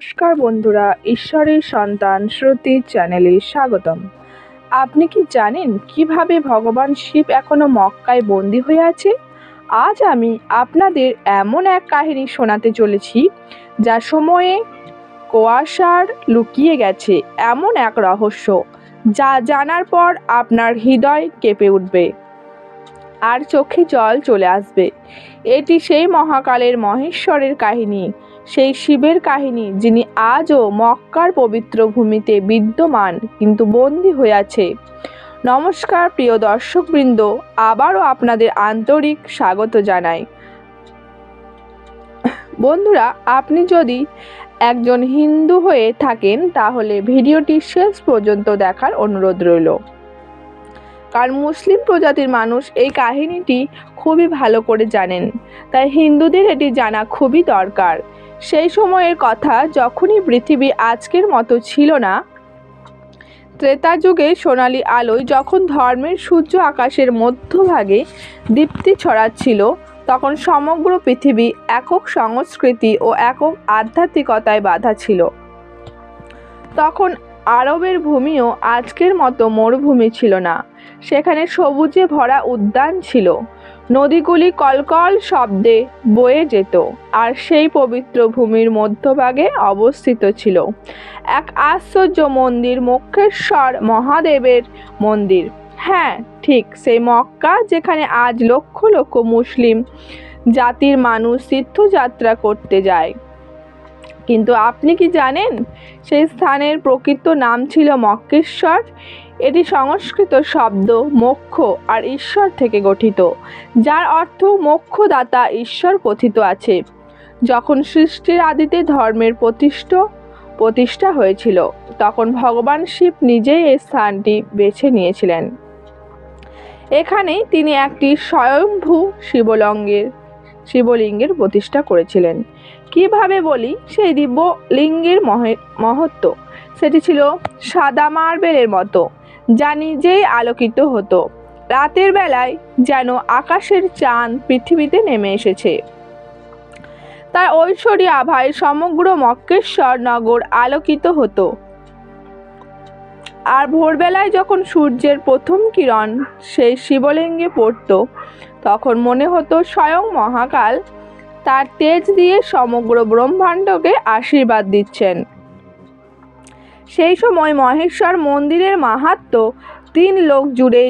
নমস্কার বন্ধুরা, ঈশ্বরের সন্তান শ্রুতি চ্যানেলে স্বাগতম। আপনি কি জানেন কিভাবে ভগবান শিব এখনো মক্কায় বন্দী হয়ে আছে? আজ আমি আপনাদের এমন এক কাহিনী শোনাতে চলেছি যা সময়ে কুয়াশার লুকিয়ে গেছে এমন এক রহস্য, যা জানার পর আপনার হৃদয় কেঁপে উঠবে আর চোখে জল চলে আসবে। এটি সেই মহাকালের মহেশ্বরের কাহিনী, সেই শিবের কাহিনী যিনি আজও মক্কার পবিত্র ভূমিতে বিদ্যমান কিন্তু বন্দী হয়ে আছে। নমস্কার প্রিয় দর্শকবৃন্দ, আবারও আপনাদের আন্তরিক স্বাগত জানাই। বন্ধুরা, আপনি যদি একজন হিন্দু হয়ে থাকেন তাহলে ভিডিওটি শেষ পর্যন্ত দেখার অনুরোধ রইল, কারণ মুসলিম প্রজাতির মানুষ এই কাহিনীটি খুবই ভালো করে জানেন, তাই হিন্দুদের এটি জানা খুবই দরকার। সেই সময়ের কথা যখনই পৃথিবী আজকের মতো ছিল না, ত্রেতা যুগে সোনালী আলোয় যখন ধর্মের সূর্য আকাশের মধ্যভাগে দীপ্তি ছড়াচ্ছিল, তখন সমগ্র পৃথিবী একক সংস্কৃতি ও একক আধ্যাত্মিকতায় বাঁধা ছিল। তখন আরবের ভূমিও আজকের মতো মরুভূমি ছিল না, সেখানে সবুজে ভরা উদ্যান ছিল, নদীগুলি কলকল শব্দে বয়ে যেত, আর সেই পবিত্র ভূমির মধ্যভাগে অবস্থিত ছিল এক আশ্চর্য মন্দির, মক্ষেশ্বর মহাদেবের মন্দির। হ্যাঁ, ঠিক সেই মক্কা যেখানে আজ লক্ষ লক্ষ মুসলিম জাতির মানুষ তীর্থযাত্রা করতে যায়। কিন্তু আপনি কি জানেন সেই স্থানের প্রকৃত নাম ছিল মক্ষেশ্বর? এটি সংস্কৃত শব্দ মোক্ষ আর ঈশ্বর থেকে গঠিত, যার অর্থ মোক্ষদাতা ঈশ্বর কথিত আছে। যখন সৃষ্টির আদিতে ধর্মের প্রতিষ্ঠা হয়েছিল, তখন ভগবান শিব নিজেই এই স্থানটি বেছে নিয়েছিলেন। এখানেই তিনি একটি স্বয়ম্ভূ শিবলিঙ্গের প্রতিষ্ঠা করেছিলেন। কিভাবে বলি সেই দিব্য লিঙ্গের মহত্ব। সেটি ছিল সাদা মার্বেলের মতো, যা নিজেই আলোকিত হতো। রাতের বেলায় যেন আকাশের চাঁদ পৃথিবীতে নেমে এসেছে। তার ঐশ্বরী আভায় সমগ্র মক্কেশ্বর নগর আলোকিত হতো। আর ভোরবেলায় যখন সূর্যের প্রথম কিরণ সেই শিবলিঙ্গে পড়ত, তখন মনে হতো স্বয়ং মহাকাল তার তেজ দিয়ে সমগ্র ব্রহ্মাণ্ডকে আশীর্বাদ দিচ্ছেন। সেই সময় মহেশ্বর মন্দিরের মাহাত্ম্য 3 লোক জুড়ে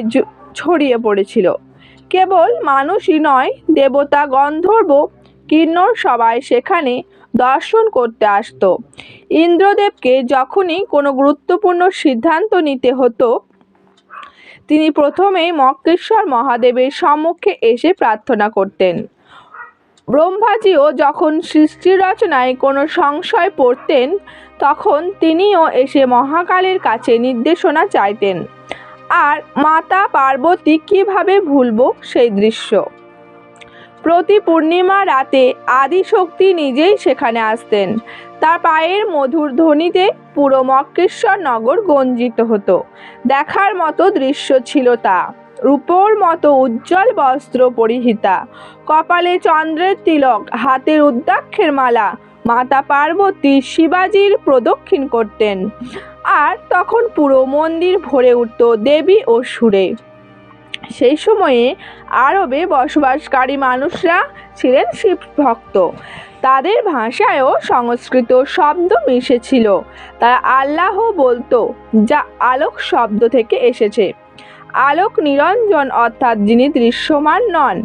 ছড়িয়ে পড়েছিল। কেবল মানুষই নয়, দেবতা, গন্ধর্ব, কিন্নর সবাই সেখানে দর্শন করতে আসতো। ইন্দ্রদেবকে যখনই কোনো গুরুত্বপূর্ণ সিদ্ধান্ত নিতে হতো, তিনি প্রথমেই মক্কেশ্বর মহাদেবের সম্মুখে এসে প্রার্থনা করতেন। ব্রহ্মাজিও যখন সৃষ্টি রচনায় কোনো সংশয় পড়তেন, তখন তিনিও এসে মহাকালের কাছে নির্দেশনা চাইতেন। আর মাতা পার্বতী কিভাবে ভুলব সেই দৃশ্য। প্রতি পূর্ণিমা রাতে আদিশক্তি নিজেই সেখানে আসতেন। তার পায়ের মধুর ধ্বনিতে পুরো মক্কেশ্বর নগর গঞ্জিত হতো। দেখার মতো দৃশ্য ছিল তা। রূপোর মতো উজ্জ্বল বস্ত্র পরিহিতা, কপালে চন্দ্রের তিলক, হাতে রুদ্রাক্ষের মালা, মাতা পার্বতী শিবাজির প্রদক্ষিণ করতেন। আর তখন পুরো মন্দির ভরে উঠত দেবী ও সুরে। সেই সময়ে আরবে বসবাসকারী মানুষরা ছিলেন শিব ভক্ত। তাদের ভাষায়ও সংস্কৃত শব্দ মিশেছিল। তারা আল্লাহ বলতো, যা আলোক শব্দ থেকে এসেছে। আলোক নিরঞ্জন, অর্থাৎ যিনি দৃশ্যমান নন।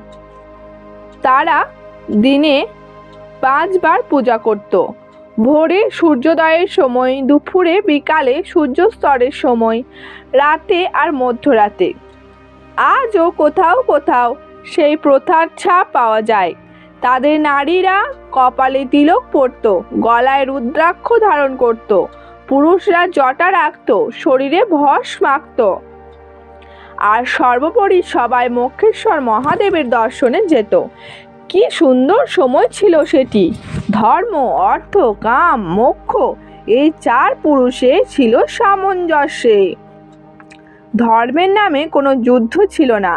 তারা দিনে 5 বার পূজা করত। ভোরে সূর্যোদয়ের সময়, দুপুরে, বিকালে সূর্যাস্তরের সময়, রাতে আর মধ্যরাতে। আজও কোথাও কোথাও সেই প্রথার ছাপ পাওয়া যায়। তাদের নারীরা কপালে তিলক পরত, গলায় রুদ্রাক্ষ ধারণ করত, পুরুষরা জটা রাখত, শরীরে ভস্ম মাখত। আর সর্বোপরি সবাই মক্ষেশ্বর মহাদেবের দর্শনে যেত। কি সুন্দর সময় ছিল সেটি! ধর্ম, অর্থ, কাম, মোক্ষ, এই 4 পুরুষে ছিল সামঞ্জস্যে। ধর্মের নামে কোনো যুদ্ধ ছিল না,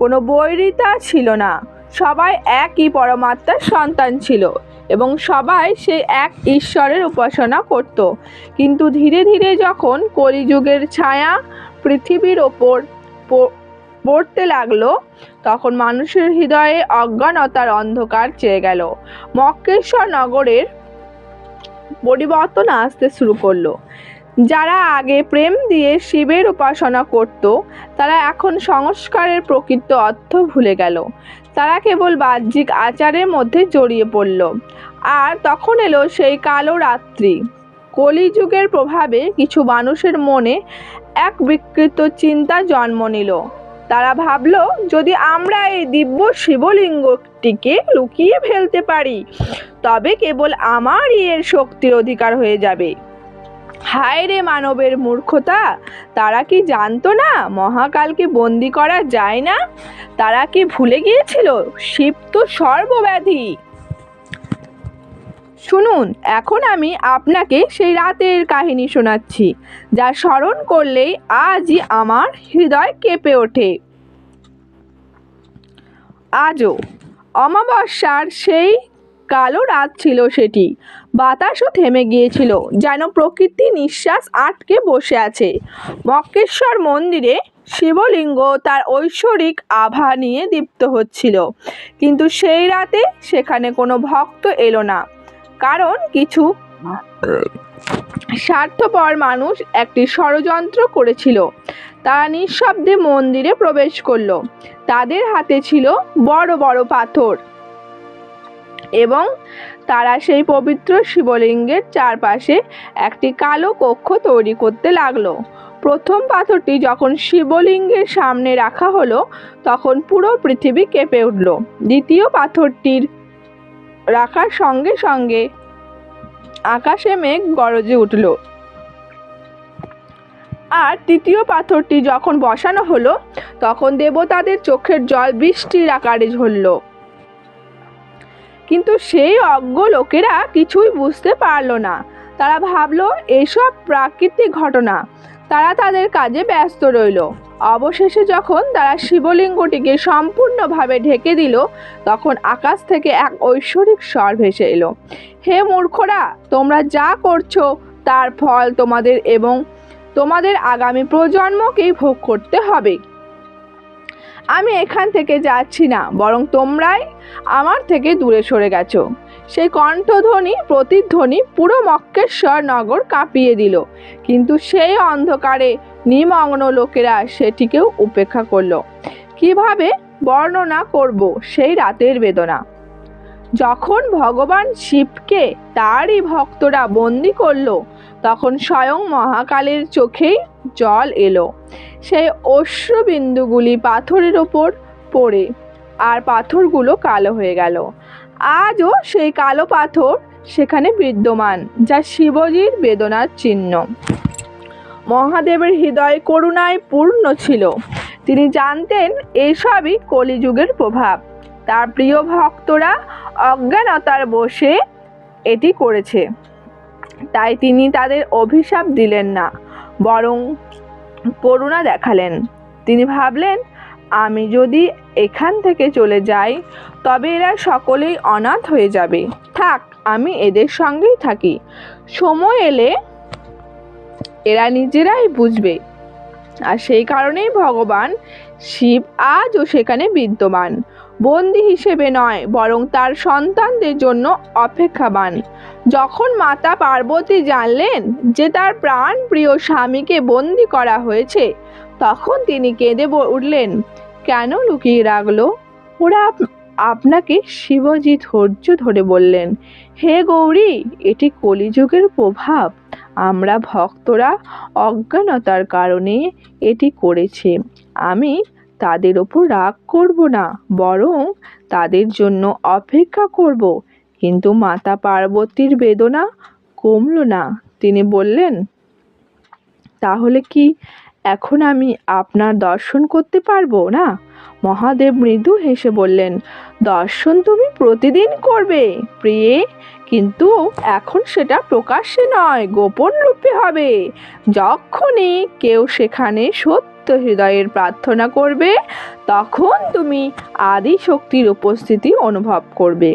কোনো বৈরিতা ছিল না। সবাই একই পরমাত্মার সন্তান ছিল। এবং সবাই সেই এক ঈশ্বরের উপাসনা করত। কিন্তু ধীরে ধীরে যখন কলিযুগের ছায়া পৃথিবীর ওপর পড়তে লাগলো, তখন মানুষের হৃদয়ে অজ্ঞানতার অন্ধকার চেয়ে গেল। মক্কেশ্বর নগরের পরিবর্তন আসতে শুরু করলো। যারা আগে প্রেম দিয়ে শিবের উপাসনা করত, তারা এখন সংস্কারের প্রকৃত অর্থ ভুলে গেল। তারা কেবল বাহ্যিক আচারের মধ্যে জড়িয়ে পড়ল। আর তখন এলো সেই কালো রাত্রি। কলিযুগের প্রভাবে কিছু মানুষের মনে এক বিকৃত চিন্তা জন্ম নিল। তারা ভাবল, যদি আমরা এই দিব্য শিবলিঙ্গটিকে লুকিয়ে ফেলতে পারি, তবে কেবল আমারই এর শক্তির অধিকার হয়ে যাবে। হায় রে মানবের মূর্খতা! তারা কি জানতো না মহাকালকে বন্দি করা যায় না? তারা কি ভুলে গিয়েছিল শিব তো সর্বব্যাধি? শুনুন, এখন আমি আপনাকে সেই রাতের কাহিনী শোনাচ্ছি, যা স্মরণ করলেই আজই আমার হৃদয় কেঁপে ওঠে। আজও অমাবস্যার সেই কালো রাত ছিল সেটি। বাতাসও থেমে গিয়েছিল, যেন প্রকৃতি নিঃশ্বাস আটকে বসে আছে। মক্কেশ্বর মন্দিরে শিবলিঙ্গ তার ঐশ্বরিক আভা নিয়ে দীপ্ত হচ্ছিল। কিন্তু সেই রাতে সেখানে কোনো ভক্ত এলো না, কারণ কিছু স্বার্থপর মানুষ একটি ষড়যন্ত্র করেছিল। তারা নিঃশব্দে মন্দিরে প্রবেশ করলো। তাদের হাতে ছিল বড় বড় পাথর এবং তারা সেই পবিত্র শিবলিঙ্গের চারপাশে একটি কালো কক্ষ তৈরি করতে লাগলো। প্রথম পাথরটি যখন শিবলিঙ্গের সামনে রাখা হলো, তখন পুরো পৃথিবী কেঁপে উঠল। দ্বিতীয় পাথরটির রাখার সঙ্গে সঙ্গে আকাশে মেঘ গরজে উঠল। আর তৃতীয় পাথরটি যখন বসানো হলো, তখন দেবতাদের চোখের জল বৃষ্টির আকারে ঝরল। কিন্তু সেই অজ্ঞ লোকেরা কিছুই বুঝতে পারল না। তারা ভাবলো এসব প্রাকৃতিক ঘটনা। তারা তাদের কাজে ব্যস্ত রইল। অবশেষে যখন তারা শিবলিঙ্গটিকে সম্পূর্ণভাবে ঢেকে দিল, তখন আকাশ থেকে এক ঐশ্বরিক স্বর ভেসে এলো। হে মূর্খরা, তোমরা যা করছো তার ফল তোমাদের এবং তোমাদের আগামী প্রজন্মকেই ভোগ করতে হবে। আমি এখান থেকে যাচ্ছি না, বরং তোমরাই আমার থেকে দূরে সরে গেছো। সেই কণ্ঠধ্বনি প্রতিধ্বনি পুরো মক্কেশ্বর নগর কাঁপিয়ে দিল। কিন্তু সেই অন্ধকারে নিমগ্ন লোকেরা সেটিকেও উপেক্ষা করলো। কিভাবে বর্ণনা করব সেই রাতের বেদনা? যখন ভগবান শিবকে তারই ভক্তরা বন্দি করলো, তখন স্বয়ং মহাকালের চোখেই জল এলো। সেই অশ্রুবিন্দুগুলি পাথরের ওপর পড়ে আর পাথরগুলো কালো হয়ে গেল। আজও সেই কালো পাথর সেখানে বিদ্যমান, যা শিবজির বেদনার চিহ্ন। মহাদেবের হৃদয় করুণায় পূর্ণ ছিল। তিনি জানতেন এসবই কলিযুগের প্রভাব। তার প্রিয় ভক্তরা অজ্ঞানতার বশে এটি করেছে। তাই তিনি তাদের অভিশাপ দিলেন না, বরং করুণা দেখালেন। তিনি ভাবলেন, আমি যদি এখান থেকে চলে যাই, তবে এরা সকলেই অনাথ হয়ে যাবে। থাক, আমি এদের সঙ্গেই থাকি। সময় এলে এরা নিজেরাই বুঝবে। আর সেই কারণেই ভগবান শিব আজও সেখানে বিদ্যমান, বন্দী হিসেবে নয়, বরং তার সন্তানদের জন্য অপেক্ষাবান। যখন মাতা পার্বতী জানলেন যে তার প্রাণ প্রিয় স্বামীকে বন্দী করা হয়েছে, তখন তিনি কেঁদে উঠলেন, কেন লুকিয়ে রাখলো ওরা আপনাকে? শিবজি ধৈর্য ধরে বললেন, হে গৌরী, এটি কলিযুগের প্রভাব। আমরা ভক্তরা অজ্ঞানতার কারণে এটি করেছে। আমি তাদের ওপর রাগ করব না, বরং তাদের জন্য অপেক্ষা করব। কিন্তু মাতা পার্বতীর বেদনা কমল না। তিনি বললেন, তাহলে কি এখন আমি আপনার দর্শন করতে পারবো না? মহাদেব মৃদু হেসে বললেন, দর্শন তুমি প্রতিদিন করবে প্রিয়ে, কিন্তু এখন সেটা প্রকাশ্যে নয়, গোপন রূপে হবে। যখনই কেউ সেখানে সত্য হৃদয়ের প্রার্থনা করবে, তখন তুমি আদি শক্তির উপস্থিতি অনুভব করবে।